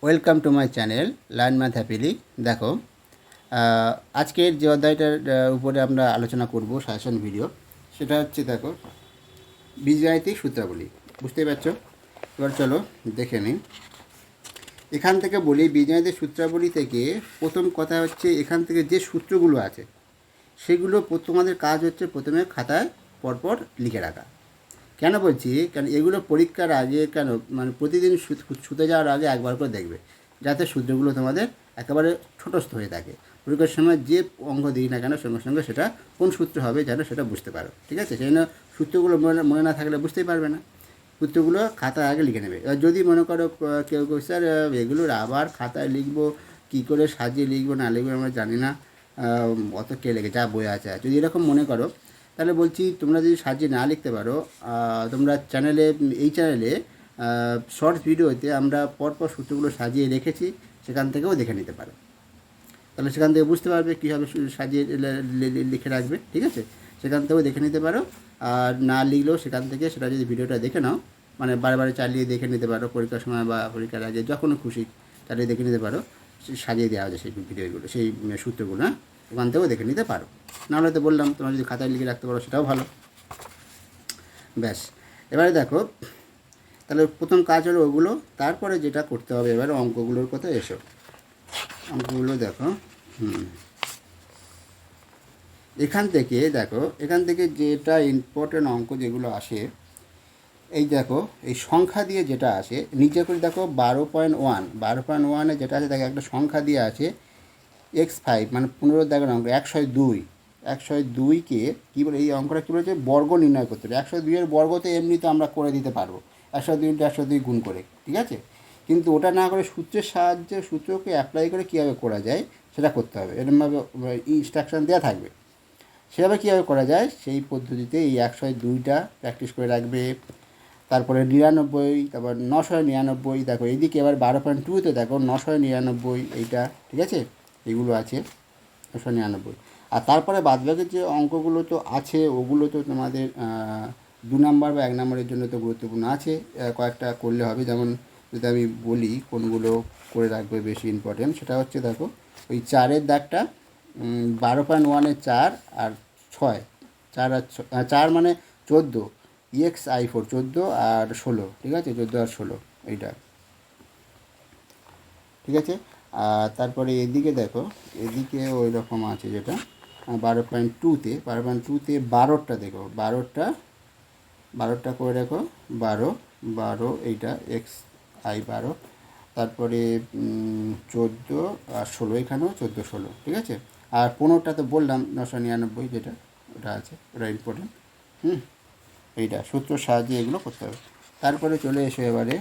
Welcome to my channel learn math happily. দেখো, আজকের যে অধ্যায়টার উপরে আমরা আলোচনা করব সাজেশন ভিডিও, সেটা হচ্ছে দেখো বীজগাণিতিক সূত্রাবলী। বুঝতেই পারছো? এবার চলো দেখে নিই। এখান থেকে বলি, বীজগাণিতিক সূত্রাবলী থেকে প্রথম কথা হচ্ছে এখান থেকে যে সূত্রগুলো আছে সেগুলো তোমাদের কাজ হচ্ছে প্রথমে খাতায় পরপর লিখে রাখা। কেন বলছি, কারণ এগুলো পরীক্ষার আগে মানে প্রতিদিন শুতে যাওয়ার আগে একবার করে দেখবে, যাতে সূত্রগুলো তোমাদের একেবারে ছোটস্থ হয়ে থাকে। পরীক্ষার সময় যে অঙ্ক দিই না কেন সঙ্গে সঙ্গে সেটা কোন সূত্র হবে যেন সেটা বুঝতে পারো। ঠিক আছে? সেই জন্য সূত্রগুলো মনে না থাকলে বুঝতেই পারবে না। সূত্রগুলো খাতায় আগে লিখে নেবে। এবার যদি মনে করো কেউ কেউ স্যার এগুলোর আবার খাতায় লিখবো, কী করে সাজিয়ে লিখবো না লিখবো আমরা জানি না, অত কে লেগে যা বই আছে, যদি এরকম মনে করো, তাহলে বলছি তোমরা যদি সাজিয়ে না লিখতে পারো, তোমরা এই চ্যানেলে শর্টস ভিডিওতে আমরা পরপর সূত্রগুলো সাজিয়ে রেখেছি, সেখান থেকেও দেখে নিতে পারো। তাহলে সেখান থেকে বুঝতে পারবে কীভাবে সাজিয়ে লিখে রাখবে। ঠিক আছে? সেখান থেকেও দেখে নিতে পারো। আর না লিখলেও সেখান থেকে সেটা যদি ভিডিওটা দেখে নাও, মানে বারে চালিয়ে দেখে নিতে পারো, পরীক্ষার সময় বা পরীক্ষার আগে যখনও খুশি চালিয়ে দেখে নিতে পারো। সাজিয়ে দেওয়া যায় সেই ভিডিওগুলো, সেই সূত্রগুলো, হ্যাঁ, ওখান থেকেও দেখে নিতে পারো। নাহলে তো বললাম তোমরা যদি খাতায় লিখে রাখতে পারো সেটাও ভালো। ব্যাস, এবারে দেখো, তাহলে প্রথম কাজ হলো ওগুলো। তারপরে যেটা করতে হবে এবার অঙ্কগুলোর কথা এসো। অঙ্কগুলো দেখো, এখান থেকে দেখো, এখান থেকে যেটা ইম্পর্টেন্ট অঙ্ক যেগুলো আসে, এই দেখো, এই সংখ্যা দিয়ে যেটা আসে নিচে করে দেখো 12.1, 12.1-এ যেটা আছে দেখো একটা সংখ্যা দিয়ে আছে x5, মানে 15 দাগের অঙ্ক 102। 102কে কী বলে, এই অঙ্কটা কী বলেছে, বর্গ নির্ণয় করতে হবে। 102-এর বর্গ তো এমনি তো আমরা করে দিতে পারবো, 102 গুণ করে। ঠিক আছে? কিন্তু ওটা না করে সূত্রের সাহায্যে সূত্রকে অ্যাপ্লাই করে কীভাবে করা যায় সেটা করতে হবে। এরকমভাবে ইনস্ট্রাকশান দেওয়া থাকবে, সেভাবে কীভাবে করা যায় সেই পদ্ধতিতে এই 102টা প্র্যাকটিস করে রাখবে। তারপরে 99, তারপর 999। দেখো এইদিকে এবার 12.2-তে দেখো 999 এইটা। ঠিক আছে? এইগুলো আছে 999। আর তারপরে বাদবাকি যে অঙ্কগুলো তো আছে ওগুলো তো তোমাদের 2 নাম্বার বা 1 নম্বরের জন্য তো গুরুত্বপূর্ণ আছে, কয়েকটা করলে হবে। যেমন যদি আমি বলি কোনগুলো করে রাখবে বেশি ইম্পর্টেন্ট, সেটা হচ্ছে দেখো ওই 4-এর দাগটা, 12.1-এর 4 আর 6, 4 আর 4 মানে 14, EXI4 14 আর 16। ঠিক আছে? 14 আর 16 এইটা। ঠিক আছে? আর তারপরে এদিকে দেখো, এদিকে ওই রকম আছে যেটা 12.2-তে, 12.2-তে 12টা দেখো, 12টা করে দেখো, 12 এইটা XI12। তারপরে 14 আর 16, এখানেও 14 16। ঠিক আছে? আর 15টা তো বললাম 999 যেটা, ওটা আছে, ওটা ইম্পর্টেন্ট। এইটা সূত্র সাহায্যে এগুলো করতে হবে। তারপরে চলে এসো এবারে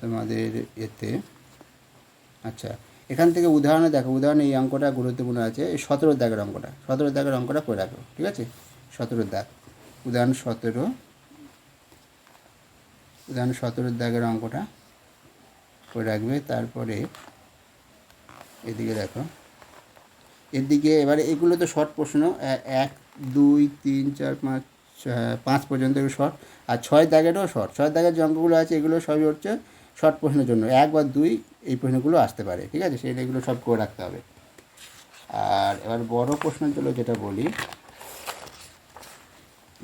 তোমাদের এতে। আচ্ছা, এখান থেকে উদাহরণে দেখো, উদাহরণে এই অঙ্কটা গুরুত্বপূর্ণ আছে, এই 17 দাগের অঙ্কটা, 17 দাগের অঙ্কটা করে রাখো। ঠিক আছে? 17 দাগ, উদাহরণ 17 দাগের অঙ্কটা করে রাখবে। তারপরে এদিকে দেখো, এদিকে এবারে এগুলো তো শর্ট প্রশ্ন, 1 2 3 4 5 5 পর্যন্ত এগুলো শর্ট। আর 6 দাগেরও শর্ট। 6 দাগের যে অঙ্কগুলো আছে এগুলো সবই হচ্ছে শর্ট প্রশ্নের জন্য, 1 বা 2 এই প্রশ্নগুলো আসতে পারে। ঠিক আছে? সেটা এগুলো সব করে রাখতে হবে। আর এবার বড় প্রশ্নের জন্য যেটা বলি,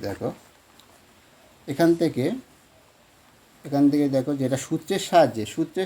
দেখো এখান থেকে দেখো যেটা সূত্রের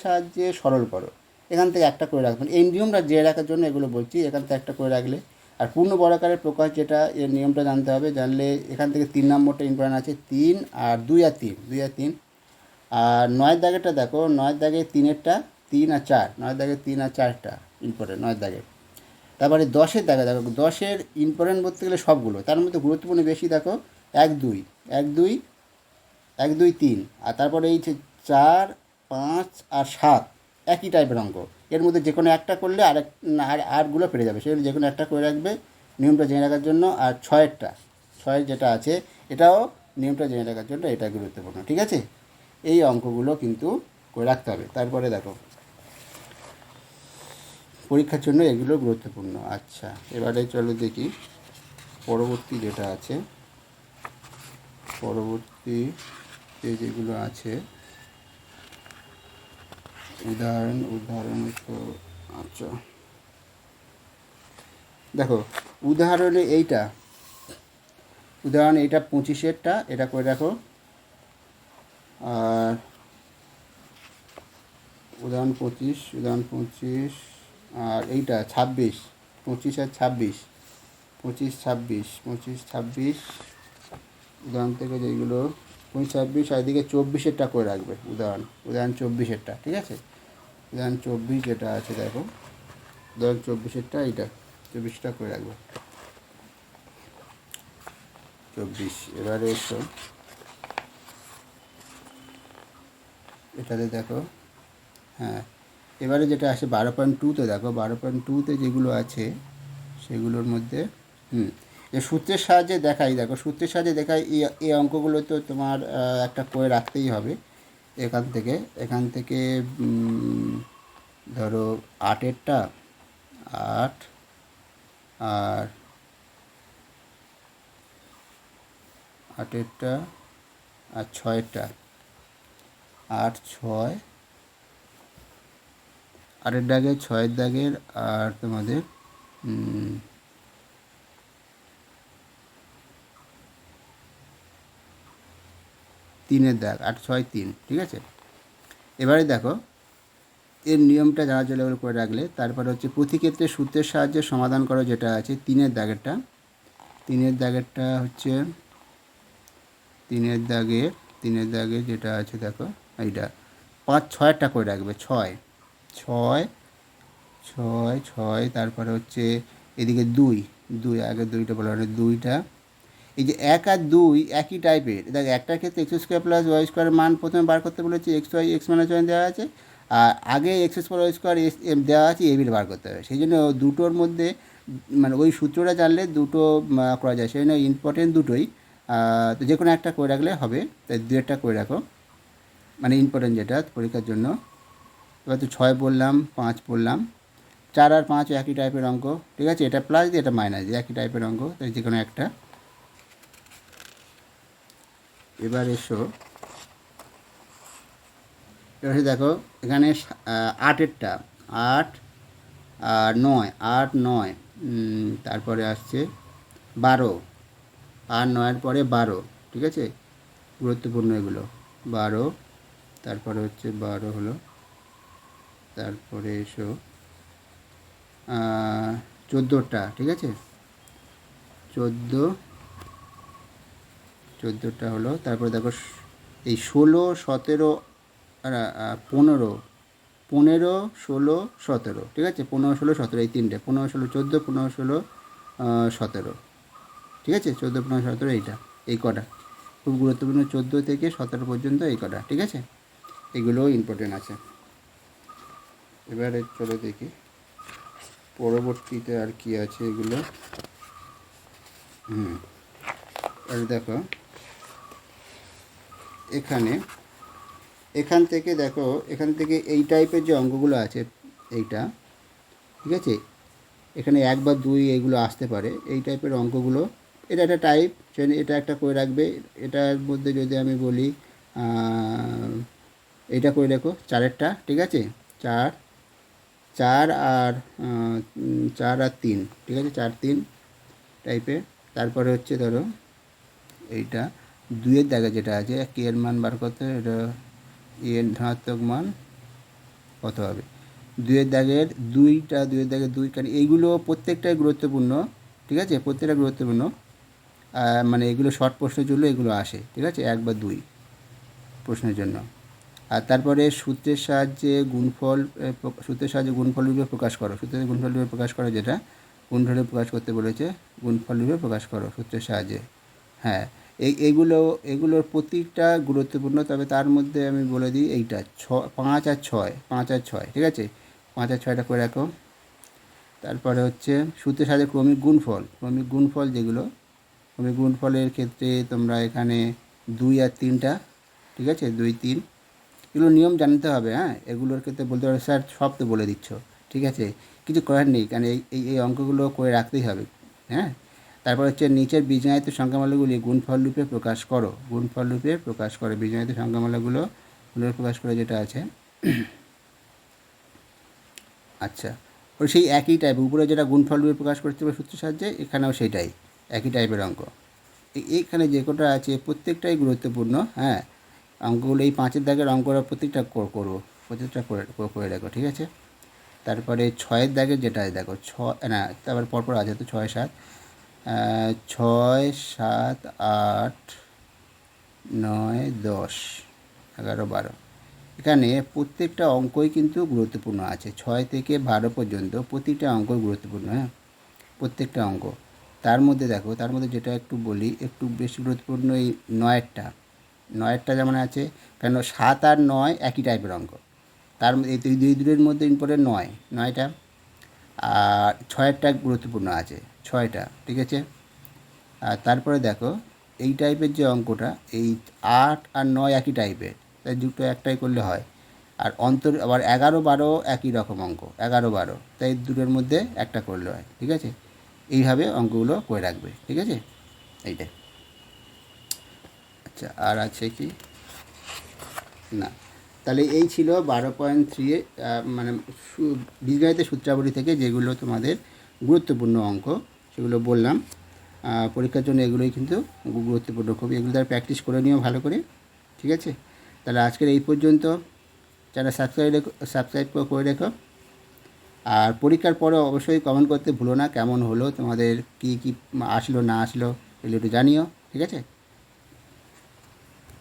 সাহায্যে সরল করো, এখান থেকে একটা করে রাখবেন। এই নিয়মটা জেনে রাখার জন্য এগুলো বলছি, এখান থেকে একটা করে রাখলে। আর পূর্ণ বর্গাকারের প্রকাশ যেটা, এর নিয়মটা জানতে হবে, জানলে এখান থেকে 3 নম্বরটা ইম্পর্টেন্ট আছে, 3 আর 2 আর 3, 2 আর 3। আর 9 দাগেরটা দেখো, 9 দাগে 3-এরটা, 3 আর 4, 9 দাগে 3 আর 4টা ইম্পর্টেন্ট 9 দাগে। তারপরে 10-এর দাগে দেখো, 10-এর ইম্পর্টেন্ট বলতে গেলে সবগুলো, তার মধ্যে গুরুত্বপূর্ণ বেশি দেখো 1 2, 1 2, 1 2 3। আর তারপরে এই 4 5 আর 7 একই টাইপের অঙ্ক, এর মধ্যে যে কোনো একটা করলে আরগুলো পেরে যাবে, সেগুলো যে কোনো একটা করে রাখবে নিয়মটা জেনে রাখার জন্য। আর 6 যেটা আছে এটাও নিয়মটা জেনে রাখার জন্য, এটা গুরুত্বপূর্ণ। ঠিক আছে? এই অঙ্কগুলো কিন্তু করে রাখতে হবে। তারপরে দেখো পরীক্ষার জন্য এগুলো গুরুত্বপূর্ণ। আচ্ছা, এবারে চলো দেখি পরবর্তী যেটা আছে, পরবর্তী যেগুলো আছে উদাহরণ তো আচ্ছা দেখো, উদাহরণে উদাহরণ এইটা 25-এরটা এটা করে রাখো। আর উদাহরণ 25 আর এইটা 26, 25 আর 26, 25 26 উদাহরণ থেকে যেগুলো 25 26 আর এদিকে 24-এরটা করে রাখবে। উদাহরণ 24-এরটা, ঠিক আছে। উদাহরণ 24 যেটা আছে দেখো, উদাহরণ 24-এরটা এইটা 24টা করে রাখবে। 24 এবারে এসো এটাতে দেখো, হ্যাঁ এবারে যেটা আসে 12.2তে দেখো, 12.2তে যেগুলো আছে সেগুলোর মধ্যে এই সূত্রের সাহায্যে দেখাই। দেখো সূত্রের সাহায্যে দেখাই, এই অঙ্কগুলো তো তোমার একটা করে রাখতেই হবে। এখান থেকে ধরো 8-এরটা 8 আর 8-এরটা আর 6-এরটা 8 6 8-এর দাগের 6-এর দাগের আর তোমাদের 3-এর দাগ 8 6 3, ঠিক আছে। এবারে দেখো এর নিয়মটা জানা চলে গেলে করে রাখলে, তারপরে হচ্ছে প্রতি ক্ষেত্রে সূত্রের সাহায্যে সমাধান করা যেটা আছে 3-এর দাগেরটা হচ্ছে 3-এর দাগের যেটা আছে দেখো এইটা 5 6-এরটা করে রাখবে। 6 6 6 6, তারপরে হচ্ছে এদিকে 2 আগে 2টা বলা হয়, 2টা এই যে 1 আর 2 একই টাইপের। দেখ একটার ক্ষেত্রে এক্স স্কোয়ার প্লাস ওয়াই স্কোয়ারের মান প্রথমে বার করতে বলেছে, এক্স মাইনাস ওয়ান দেওয়া আছে, আর আগে এক্স স্কোয়ার ওয়াই স্কোয়ার দেওয়া আছে, এবির বার করতে হবে। সেই জন্য দুটোর মধ্যে মানে ওই সূত্রটা জানলে দুটো করা যায়, সেই জন্য ইম্পর্টেন্ট দুটোই। তো যে কোনো একটা করে রাখলে হবে, তাই 2-একটা করে রাখো, মানে ইম্পর্টেন্ট যেটা পরীক্ষার জন্য। এবার তো 6 বললাম, 5 বললাম, 4 আর 5 একই টাইপের অঙ্ক, ঠিক আছে। এটা প্লাস দিয়ে এটা মাইনাস দিয়ে একই টাইপের অঙ্ক, তাই যে কোনো একটা। এবার এসো দেখো এখানে 8-এরটা 8 আর 9, 8 9, তারপরে আসছে 12 আর 9-এর পরে 12, ঠিক আছে। গুরুত্বপূর্ণ এগুলো 12, তারপরে হচ্ছে 12 হলো। তারপরে এসো 14টা, ঠিক আছে। 14টা হলো। তারপরে দেখো এই 16 17 আর 15 15 16 17, ঠিক আছে। 15 16 17 এই তিনটে, 15 16 14, 15 16 17, ঠিক আছে। 14 15 17 এইটা, এই কটা খুব গুরুত্বপূর্ণ। 14 থেকে 17 পর্যন্ত এই কটা, ঠিক আছে। এগুলোও ইম্পর্টেন্ট আছে। এবারে চলো দেখি পরবর্তীতে আর কি আছে এগুলো। আর দেখো এখান থেকে এই টাইপের যে অঙ্কগুলো আছে এইটা, ঠিক আছে। এখানে 1 বা 2 এইগুলো আসতে পারে, এই টাইপের অঙ্কগুলো। এটা একটা টাইপ, এটা একটা করে রাখবে। এটার মধ্যে যদি আমি বলি এইটা করে রাখো 4-এরটা, ঠিক আছে। 4 4 আর 4 আর 3, ঠিক আছে। 4 3 টাইপের। তারপরে হচ্ছে ধরো এইটা 2-এর দাগে যেটা আছে কে এর মান বার করতে, এটা এর ধনাত্মক মান কত হবে। 2-এর দাগের 2-এর দাগের 2, কারণ এইগুলো প্রত্যেকটাই গুরুত্বপূর্ণ, ঠিক আছে। প্রত্যেকটা গুরুত্বপূর্ণ, মানে এগুলো শর্ট প্রশ্নের জন্য এগুলো আসে, ঠিক আছে, 1 বা 2 প্রশ্নের জন্য। আর তারপরে সূত্রের সাহায্যে গুণফল রূপে প্রকাশ করো। সূত্রের গুণফল রূপে প্রকাশ করো, যেটা গুণফল রূপে প্রকাশ করতে বলেছে, গুণফল রূপে প্রকাশ করো সূত্রের সাহায্যে। হ্যাঁ, এগুলোর প্রত্যেকটা গুরুত্বপূর্ণ। তবে তার মধ্যে আমি বলে দিই এইটা 5 আর 6, ঠিক আছে। 5 আর 6টা করে রাখো। তারপরে হচ্ছে সূত্রের সাহায্যে ক্রমিক গুণফল যেগুলো, ক্রমিক গুণফলের ক্ষেত্রে তোমরা এখানে 2 আর 3টা, ঠিক আছে। 2 3 এগুলো নিয়ম জানতে হবে। হ্যাঁ, এগুলোর ক্ষেত্রে বলতে পারো স্যার সব তো বলে দিচ্ছ, ঠিক আছে, কিছু করার নেই, কারণ এই অঙ্কগুলো করে রাখতেই হবে। হ্যাঁ, তারপর হচ্ছে নিচের বীজগণিত সংখ্যামালাগুলি গুণফল রূপে প্রকাশ করো। বীজগণিত সংখ্যামালাগুলো প্রকাশ করে যেটা আছে আচ্ছা, ওই সেই একই টাইপ, উপরে যেটা গুণফল রূপে প্রকাশ করতে হবে সূত্রের সাহায্যে, এখানেও সেইটাই একই টাইপের অঙ্ক। এইখানে যে কটা আছে প্রত্যেকটাই গুরুত্বপূর্ণ। হ্যাঁ, অঙ্কগুলো এই 5-এর দাগের অঙ্কটা প্রত্যেকটা করবো, প্রত্যেকটা করে রাখো, ঠিক আছে। তারপরে 6-এর দাগের যেটা দেখো, না তারপর পরপর আছে তো, 6, 7, 6, 7, 8, 9, 10, 11, 12। এখানে প্রত্যেকটা অঙ্কই কিন্তু গুরুত্বপূর্ণ আছে, 6 থেকে 12 পর্যন্ত প্রতিটা অঙ্কই গুরুত্বপূর্ণ। হ্যাঁ, প্রত্যেকটা অঙ্ক। তার মধ্যে দেখো, তার মধ্যে যেটা একটু বলি, একটু বেশি গুরুত্বপূর্ণ এই 9-এরটা যেমন আছে, কেন 7 আর 9 একই টাইপের অঙ্ক। তার মধ্যে এই দুইয়ের মধ্যে ইম্পর্টেন্ট 9টা, আর 6-এরটা গুরুত্বপূর্ণ আছে, 6টা, ঠিক আছে। আর তারপরে দেখো এই টাইপের যে অঙ্কটা, এই 8 আর 9 একই টাইপের, তাই দুটো একটাই করলে হয়। আর আবার 11-12 একই রকম অঙ্ক, 11-12, তাই দুটোর মধ্যে একটা করলে হয়, ঠিক আছে। এইভাবে অঙ্কগুলো করে রাখবে, ঠিক আছে, এইটাই। আচ্ছা, আর আছে কি না, তাহলে এই ছিল 12.3 মানে বীজগণিতের সূত্রাবলী থেকে যেগুলো তোমাদের গুরুত্বপূর্ণ অঙ্ক সেগুলো বললাম। পরীক্ষার জন্য এগুলোই কিন্তু গুরুত্বপূর্ণ খুব, এগুলো তার প্র্যাকটিস করে নিও ভালো করে, ঠিক আছে। তাহলে আজকের এই পর্যন্ত। চ্যানেল সাবস্ক্রাইব করে রেখো। আর পরীক্ষার পরে অবশ্যই কমেন্ট করতে ভুলো না, কেমন হলো তোমাদের, কী আসলো না আসলো এগুলো একটু জানিও, ঠিক আছে।